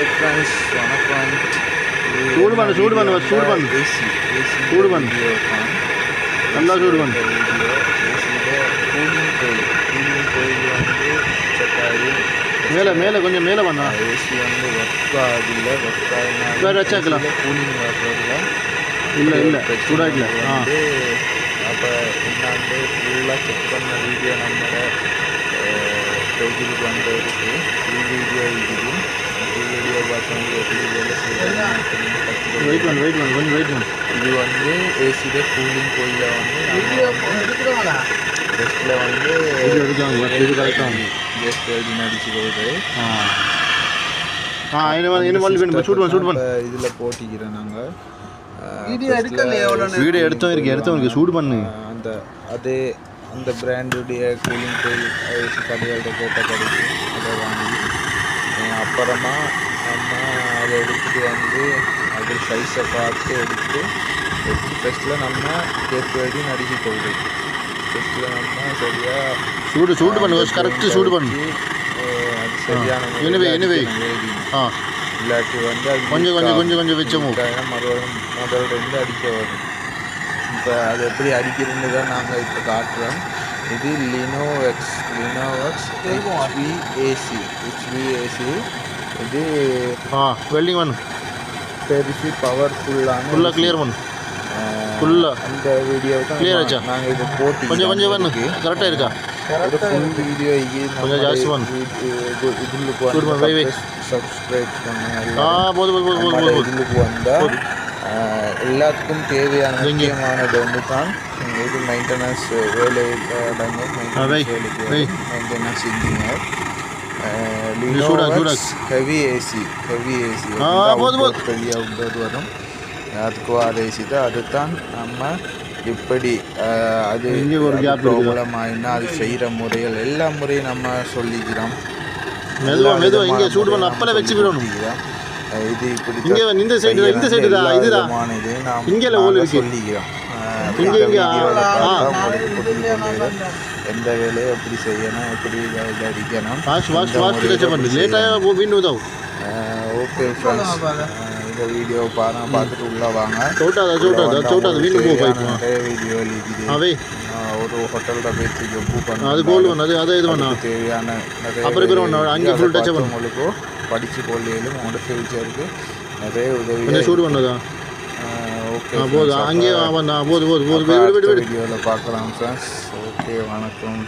Hi friends, வணக்கம். சூடு பண்ணு ஏசி நல்லா சூடு பண்ணு கூலிங் கோயில் வந்து செட்டாகி மேலே மேலே கொஞ்சம் மேலே பண்ணா ஏசி வந்து ஒர்க் ஆகுதில்ல. ஒர்க் வேறு வச்சாக்கலாம் கூலிங் வர்றதில்ல. இல்லை இல்லை சூடாகல. வந்து அப்போ என்னாண்டு ஃபுல்லாக செக் பண்ண வீடியோ நம்மளோட பேஜுக்கு வந்து இருக்குது. ஃபுல் வீடியோ இருக்குது. ஃபுல் வீடியோ பார்த்தவங்க எப்படி வேலை செய்யலாம் வெயிட் பண்ணு கொஞ்சம் வெயிட் பண்ணு. இது வந்து ஏசியில கூலிங் கோயிலில் வந்து பெஸ்ட்டில் வந்து ஜஸ்ட் எழுதி நடிச்சு போகுது. இதில் போட்டிக்கிறோம் நாங்கள். வீடியோ எடுத்தவங்களுக்கு சூடு பண்ணு. அந்த பிராண்டுடைய கூலிங் கோயில் ஏசி கடையோட போட்ட கடைக்கு அதை வாங்கி அப்புறமா நம்ம அதை எடுத்துகிட்டு வந்து அது சைஸை பார்த்து எடுத்து ஃபஸ்ட்டில் நம்ம கேக் வெடி நடிச்சு போகுது. ஃபஸ்ட்டில் நம்ம சரியாக சூடு பண்ணு கரெக்டாக சூடு பண்ணு. அது சரியான இல்லாட்டி வந்து அது கொஞ்சம் வச்சோம் முதல்ல இருந்து அடிக்க வரும். இப்போ அது எப்படி அடிக்கிறதுன்னு தான் நாங்கள் இப்போ காட்டுறோம். இது லினோவெக்ஸ் HVAC. இது வெல்டிங் பண்ணு பெருசு பவர்ஃபுல்லான ஃபுல்லாக கிளியர் பண்ணு. அந்த வீடியோ தான் கிளியர் ஆச்சா? நாங்கள் இதை போட்டு கொஞ்சம் பண்ணு. கரெக்டாக இருக்கா? ஒரு ஃபுல் வீடியோ கொஞ்சம் ஜாஸ்தி பண்ணு. இதுக்கு சப்ஸ்கிரைப் பண்ணுங்க. இதுக்கு வந்தால் எல்லாத்துக்கும் தேவையான முக்கியமானது ஒன்று தான். இது மெயின்டெனன்ஸ் வேலை அடங்கும். மெயின்டெனன்ஸ் இன்ஜினியர் லினோவெக்ஸ் ஹெவி ஏசி வெளியாக வரும். அதுக்கு வர ஏசி தான். அதுதான் நம்ம எப்படி அது ப்ராப்ளம் ஆகினா அது செய்கிற முறைகள் எல்லா முறையும் நம்ம சொல்லிக்கிறோம். இங்கே சூடு பண்ண அப்பல வச்சு விடணும். இது இப்படி இந்த சைடு தான் இதுதான் நாம் இங்கே சொல்லிக்கிறோம். எந்த வேலையை எப்படி செய்யணும், எப்படி அடிக்கணும். ஓகே ஃப்ரெண்ட்ஸ், இந்த வீடியோ பார்த்துட்டு உள்ள வாங்க. நிறைய வீடியோ இருக்குது. ஒரு ஹோட்டலோட பேச்சு ஜப்பு பண்ண தேவையான உங்களுக்கு படித்து கொள்ளையிலும் உங்களோட ஃபியூச்சருக்கு நிறைய உதவி. ஓகே, வீடியோவில் பார்க்கலாம் ஃப்ரெண்ட்ஸ். ஓகே, வணக்கம்.